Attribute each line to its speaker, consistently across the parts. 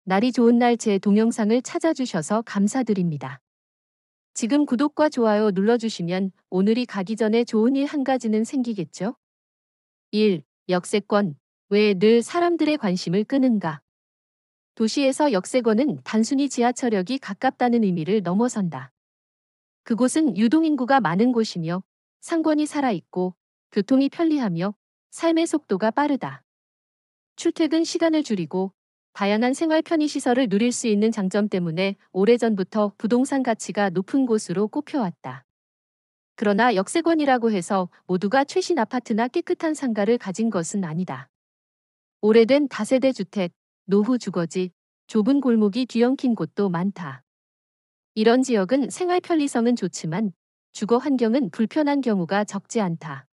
Speaker 1: 날이 좋은 날 제 동영상을 찾아주셔서 감사드립니다. 지금 구독과 좋아요 눌러주시면 오늘이 가기 전에 좋은 일 한 가지는 생기겠죠? 1. 역세권. 왜 늘 사람들의 관심을 끄는가? 도시에서 역세권은 단순히 지하철역이 가깝다는 의미를 넘어선다. 그곳은 유동인구가 많은 곳이며 상권이 살아있고 교통이 편리하며 삶의 속도가 빠르다. 출퇴근 시간을 줄이고 다양한 생활 편의시설을 누릴 수 있는 장점 때문에 오래전부터 부동산 가치가 높은 곳으로 꼽혀왔다. 그러나 역세권이라고 해서 모두가 최신 아파트나 깨끗한 상가를 가진 것은 아니다. 오래된 다세대 주택, 노후 주거지, 좁은 골목이 뒤엉킨 곳도 많다. 이런 지역은 생활 편리성은 좋지만 주거 환경은 불편한 경우가 적지 않다.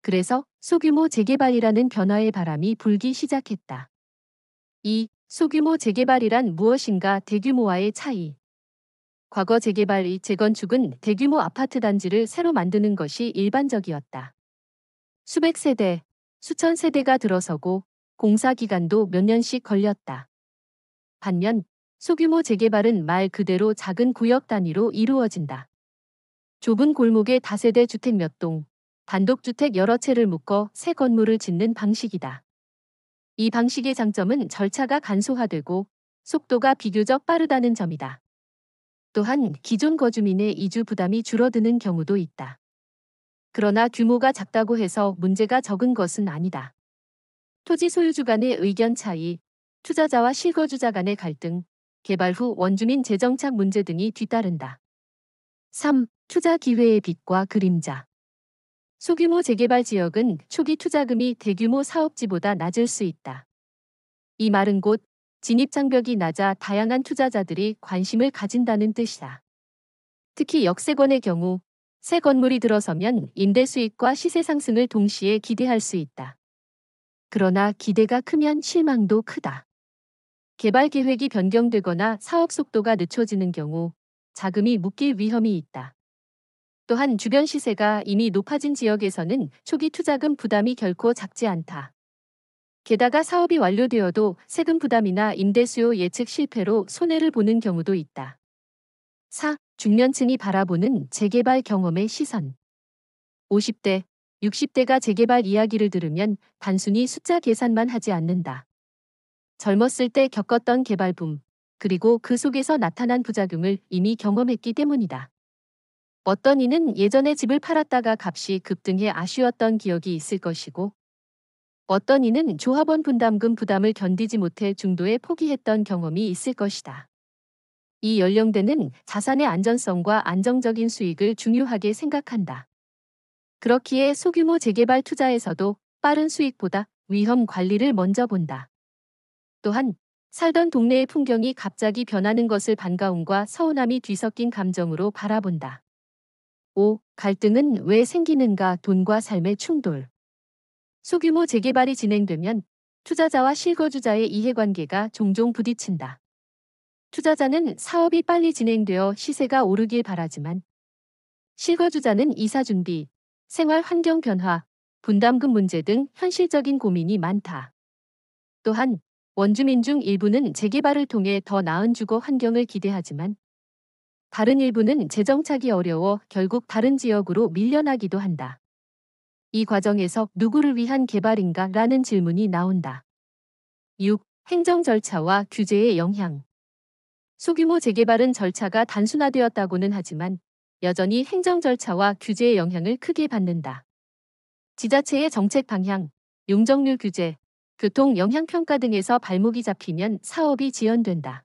Speaker 1: 그래서 소규모 재개발이라는 변화의 바람이 불기 시작했다. 2. 소규모 재개발이란 무엇인가? 대규모와의 차이. 과거 재개발, 재건축은 대규모 아파트 단지를 새로 만드는 것이 일반적이었다. 수백 세대, 수천 세대가 들어서고 공사 기간도 몇 년씩 걸렸다. 반면 소규모 재개발은 말 그대로 작은 구역 단위로 이루어진다. 좁은 골목에 다세대 주택 몇 동, 단독주택 여러 채를 묶어 새 건물을 짓는 방식이다. 이 방식의 장점은 절차가 간소화되고 속도가 비교적 빠르다는 점이다. 또한 기존 거주민의 이주 부담이 줄어드는 경우도 있다. 그러나 규모가 작다고 해서 문제가 적은 것은 아니다. 토지 소유주 간의 의견 차이, 투자자와 실거주자 간의 갈등, 개발 후 원주민 재정착 문제 등이 뒤따른다. 3. 투자 기회의 빛과 그림자. 소규모 재개발 지역은 초기 투자금이 대규모 사업지보다 낮을 수 있다. 이 말은 곧 진입장벽이 낮아 다양한 투자자들이 관심을 가진다는 뜻이다. 특히 역세권의 경우 새 건물이 들어서면 임대 수익과 시세 상승을 동시에 기대할 수 있다. 그러나 기대가 크면 실망도 크다. 개발 계획이 변경되거나 사업 속도가 늦춰지는 경우 자금이 묶일 위험이 있다. 또한 주변 시세가 이미 높아진 지역에서는 초기 투자금 부담이 결코 작지 않다. 게다가 사업이 완료되어도 세금 부담이나 임대 수요 예측 실패로 손해를 보는 경우도 있다. 4. 중년층이 바라보는 재개발 경험의 시선. 50대, 60대가 재개발 이야기를 들으면 단순히 숫자 계산만 하지 않는다. 젊었을 때 겪었던 개발 붐, 그리고 그 속에서 나타난 부작용을 이미 경험했기 때문이다. 어떤 이는 예전에 집을 팔았다가 값이 급등해 아쉬웠던 기억이 있을 것이고, 어떤 이는 조합원 분담금 부담을 견디지 못해 중도에 포기했던 경험이 있을 것이다. 이 연령대는 자산의 안전성과 안정적인 수익을 중요하게 생각한다. 그렇기에 소규모 재개발 투자에서도 빠른 수익보다 위험 관리를 먼저 본다. 또한 살던 동네의 풍경이 갑자기 변하는 것을 반가움과 서운함이 뒤섞인 감정으로 바라본다. 5. 갈등은 왜 생기는가? 돈과 삶의 충돌. 소규모 재개발이 진행되면 투자자와 실거주자의 이해관계가 종종 부딪힌다. 투자자는 사업이 빨리 진행되어 시세가 오르길 바라지만 실거주자는 이사 준비, 생활 환경 변화, 분담금 문제 등 현실적인 고민이 많다. 또한 원주민 중 일부는 재개발을 통해 더 나은 주거 환경을 기대하지만 다른 일부는 재정착이 어려워 결국 다른 지역으로 밀려나기도 한다. 이 과정에서 누구를 위한 개발인가? 라는 질문이 나온다. 6. 행정 절차와 규제의 영향. 소규모 재개발은 절차가 단순화되었다고는 하지만 여전히 행정 절차와 규제의 영향을 크게 받는다. 지자체의 정책 방향, 용적률 규제, 교통 영향 평가 등에서 발목이 잡히면 사업이 지연된다.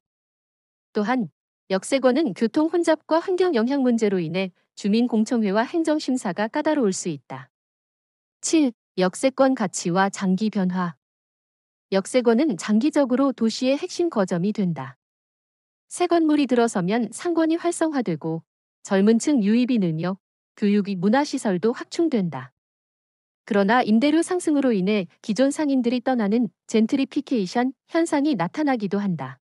Speaker 1: 또한 역세권은 교통 혼잡과 환경 영향 문제로 인해 주민공청회와 행정심사가 까다로울 수 있다. 7. 역세권 가치와 장기 변화. 역세권은 장기적으로 도시의 핵심 거점이 된다. 새 건물이 들어서면 상권이 활성화되고 젊은 층 유입이 늘며 교육이 문화시설도 확충된다. 그러나 임대료 상승으로 인해 기존 상인들이 떠나는 젠트리피케이션 현상이 나타나기도 한다.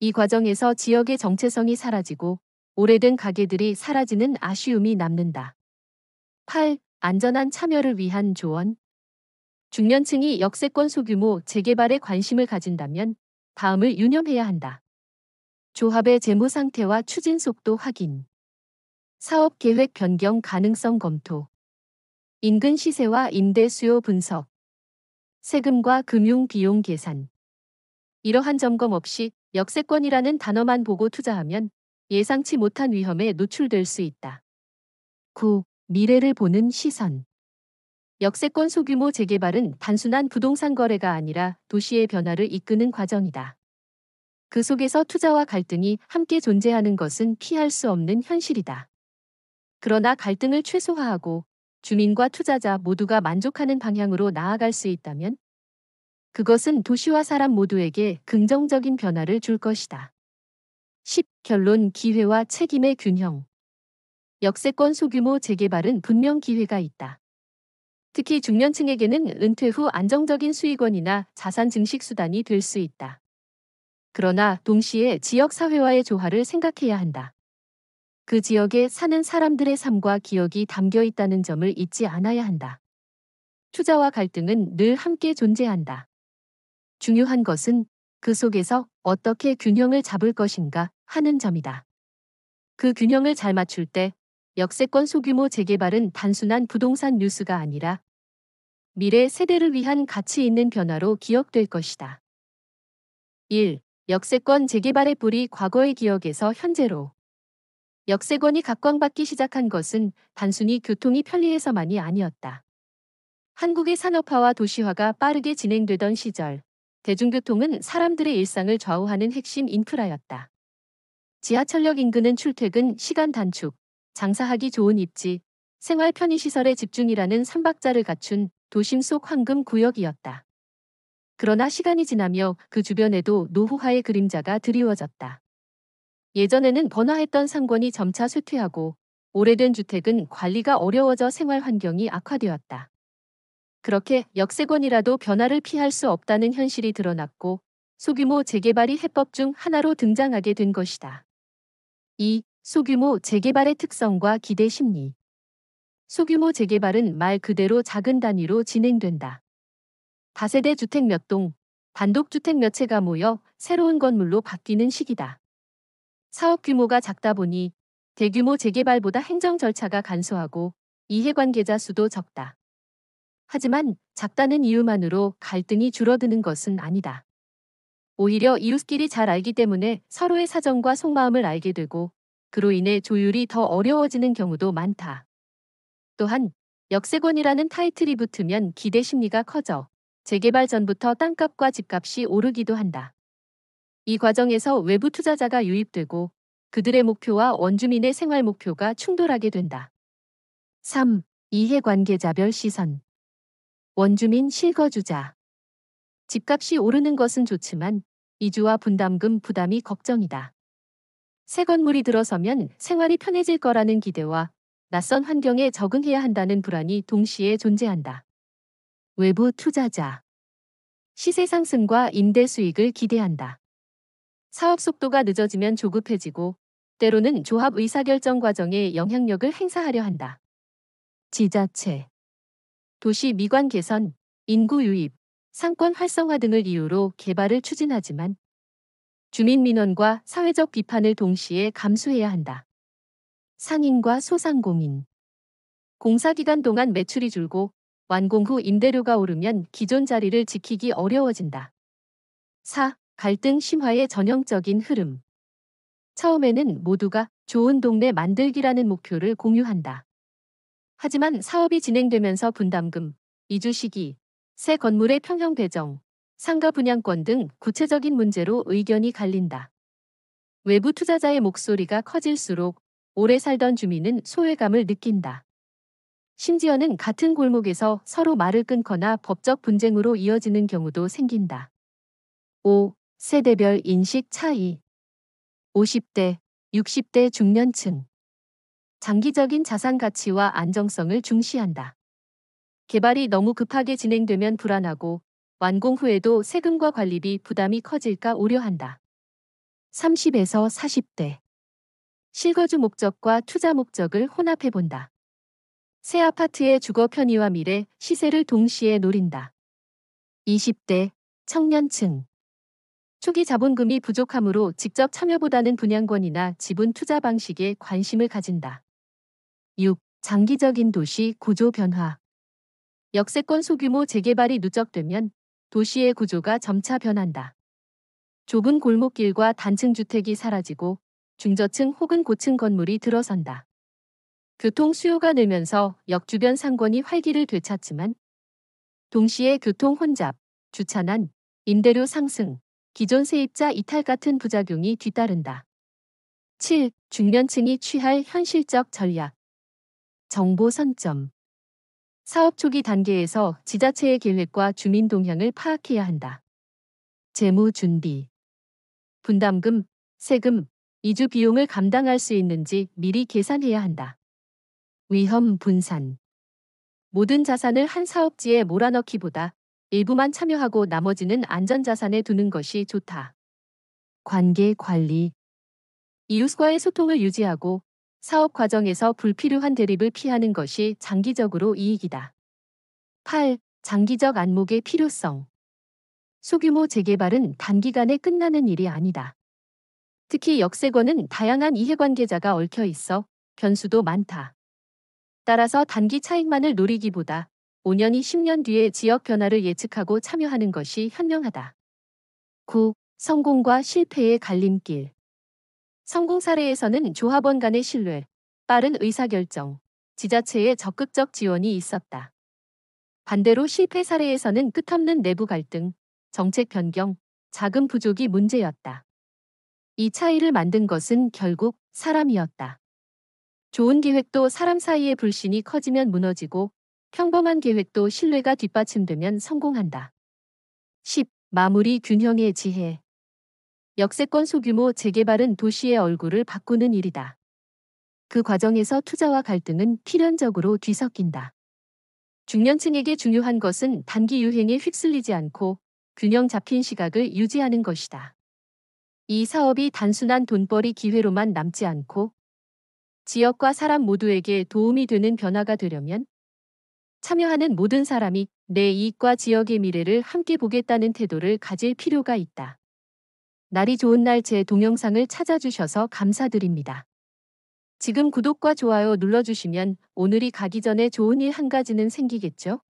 Speaker 1: 이 과정에서 지역의 정체성이 사라지고 오래된 가게들이 사라지는 아쉬움이 남는다. 8. 안전한 참여를 위한 조언. 중년층이 역세권 소규모 재개발에 관심을 가진다면 다음을 유념해야 한다. 조합의 재무 상태와 추진 속도 확인. 사업 계획 변경 가능성 검토. 인근 시세와 임대 수요 분석. 세금과 금융 비용 계산. 이러한 점검 없이 역세권이라는 단어만 보고 투자하면 예상치 못한 위험에 노출될 수 있다. 9. 미래를 보는 시선. 역세권 소규모 재개발은 단순한 부동산 거래가 아니라 도시의 변화를 이끄는 과정이다. 그 속에서 투자와 갈등이 함께 존재하는 것은 피할 수 없는 현실이다. 그러나 갈등을 최소화하고 주민과 투자자 모두가 만족하는 방향으로 나아갈 수 있다면 그것은 도시와 사람 모두에게 긍정적인 변화를 줄 것이다. 10. 결론 기회와 책임의 균형. 역세권 소규모 재개발은 분명 기회가 있다. 특히 중년층에게는 은퇴 후 안정적인 수익원이나 자산 증식 수단이 될 수 있다. 그러나 동시에 지역 사회와의 조화를 생각해야 한다. 그 지역에 사는 사람들의 삶과 기억이 담겨 있다는 점을 잊지 않아야 한다. 투자와 갈등은 늘 함께 존재한다. 중요한 것은 그 속에서 어떻게 균형을 잡을 것인가 하는 점이다. 그 균형을 잘 맞출 때 역세권 소규모 재개발은 단순한 부동산 뉴스가 아니라 미래 세대를 위한 가치 있는 변화로 기억될 것이다. 1. 역세권 재개발의 뿌리 과거의 기억에서 현재로. 역세권이 각광받기 시작한 것은 단순히 교통이 편리해서만이 아니었다. 한국의 산업화와 도시화가 빠르게 진행되던 시절, 대중교통은 사람들의 일상을 좌우하는 핵심 인프라였다. 지하철역 인근은 출퇴근 시간 단축, 장사하기 좋은 입지, 생활 편의시설의 집중이라는 삼박자를 갖춘 도심 속 황금 구역이었다. 그러나 시간이 지나며 그 주변에도 노후화의 그림자가 드리워졌다. 예전에는 번화했던 상권이 점차 쇠퇴하고 오래된 주택은 관리가 어려워져 생활 환경이 악화되었다. 그렇게 역세권이라도 변화를 피할 수 없다는 현실이 드러났고 소규모 재개발이 해법 중 하나로 등장하게 된 것이다. 2. 소규모 재개발의 특성과 기대 심리. 소규모 재개발은 말 그대로 작은 단위로 진행된다. 다세대 주택 몇 동, 단독주택 몇 채가 모여 새로운 건물로 바뀌는 시기다. 사업 규모가 작다 보니 대규모 재개발보다 행정 절차가 간소하고 이해관계자 수도 적다. 하지만 작다는 이유만으로 갈등이 줄어드는 것은 아니다. 오히려 이웃끼리 잘 알기 때문에 서로의 사정과 속마음을 알게 되고 그로 인해 조율이 더 어려워지는 경우도 많다. 또한 역세권이라는 타이틀이 붙으면 기대 심리가 커져 재개발 전부터 땅값과 집값이 오르기도 한다. 이 과정에서 외부 투자자가 유입되고 그들의 목표와 원주민의 생활 목표가 충돌하게 된다. 3. 이해관계자별 시선. 원주민 실거주자. 집값이 오르는 것은 좋지만 이주와 분담금 부담이 걱정이다. 새 건물이 들어서면 생활이 편해질 거라는 기대와 낯선 환경에 적응해야 한다는 불안이 동시에 존재한다. 외부 투자자. 시세 상승과 임대 수익을 기대한다. 사업 속도가 늦어지면 조급해지고 때로는 조합 의사결정 과정에 영향력을 행사하려 한다. 지자체. 도시 미관 개선, 인구 유입, 상권 활성화 등을 이유로 개발을 추진하지만 주민 민원과 사회적 비판을 동시에 감수해야 한다. 상인과 소상공인. 공사 기간 동안 매출이 줄고 완공 후 임대료가 오르면 기존 자리를 지키기 어려워진다. 4. 갈등 심화의 전형적인 흐름. 처음에는 모두가 좋은 동네 만들기라는 목표를 공유한다. 하지만 사업이 진행되면서 분담금, 이주 시기, 새 건물의 평형 배정, 상가 분양권 등 구체적인 문제로 의견이 갈린다. 외부 투자자의 목소리가 커질수록 오래 살던 주민은 소외감을 느낀다. 심지어는 같은 골목에서 서로 말을 끊거나 법적 분쟁으로 이어지는 경우도 생긴다. 5. 세대별 인식 차이. 50대, 60대 중년층. 장기적인 자산 가치와 안정성을 중시한다. 개발이 너무 급하게 진행되면 불안하고 완공 후에도 세금과 관리비 부담이 커질까 우려한다. 30에서 40대. 실거주 목적과 투자 목적을 혼합해본다. 새 아파트의 주거 편의와 미래, 시세를 동시에 노린다. 20대 청년층. 초기 자본금이 부족하므로 직접 참여보다는 분양권이나 지분 투자 방식에 관심을 가진다. 6. 장기적인 도시 구조 변화. 역세권 소규모 재개발이 누적되면 도시의 구조가 점차 변한다. 좁은 골목길과 단층 주택이 사라지고 중저층 혹은 고층 건물이 들어선다. 교통 수요가 늘면서 역 주변 상권이 활기를 되찾지만 동시에 교통 혼잡, 주차난, 임대료 상승, 기존 세입자 이탈 같은 부작용이 뒤따른다. 7. 중년층이 취할 현실적 전략. 정보 선점. 사업 초기 단계에서 지자체의 계획과 주민 동향을 파악해야 한다. 재무 준비. 분담금, 세금, 이주 비용을 감당할 수 있는지 미리 계산해야 한다. 위험 분산. 모든 자산을 한 사업지에 몰아넣기보다 일부만 참여하고 나머지는 안전자산에 두는 것이 좋다. 관계 관리. 이웃과의 소통을 유지하고 사업 과정에서 불필요한 대립을 피하는 것이 장기적으로 이익이다. 8. 장기적 안목의 필요성. 소규모 재개발은 단기간에 끝나는 일이 아니다. 특히 역세권은 다양한 이해관계자가 얽혀 있어 변수도 많다. 따라서 단기 차익만을 노리기보다 5년이 10년 뒤의 지역 변화를 예측하고 참여하는 것이 현명하다. 9. 성공과 실패의 갈림길. 성공 사례에서는 조합원 간의 신뢰, 빠른 의사결정, 지자체의 적극적 지원이 있었다. 반대로 실패 사례에서는 끝없는 내부 갈등, 정책 변경, 자금 부족이 문제였다. 이 차이를 만든 것은 결국 사람이었다. 좋은 계획도 사람 사이의 불신이 커지면 무너지고 평범한 계획도 신뢰가 뒷받침되면 성공한다. 10. 마무리 균형의 지혜. 역세권 소규모 재개발은 도시의 얼굴을 바꾸는 일이다. 그 과정에서 투자와 갈등은 필연적으로 뒤섞인다. 중년층에게 중요한 것은 단기 유행에 휩쓸리지 않고 균형 잡힌 시각을 유지하는 것이다. 이 사업이 단순한 돈벌이 기회로만 남지 않고 지역과 사람 모두에게 도움이 되는 변화가 되려면 참여하는 모든 사람이 내 이익과 지역의 미래를 함께 보겠다는 태도를 가질 필요가 있다. 날이 좋은 날 제 동영상을 찾아주셔서 감사드립니다. 지금 구독과 좋아요 눌러주시면 오늘이 가기 전에 좋은 일 한 가지는 생기겠죠?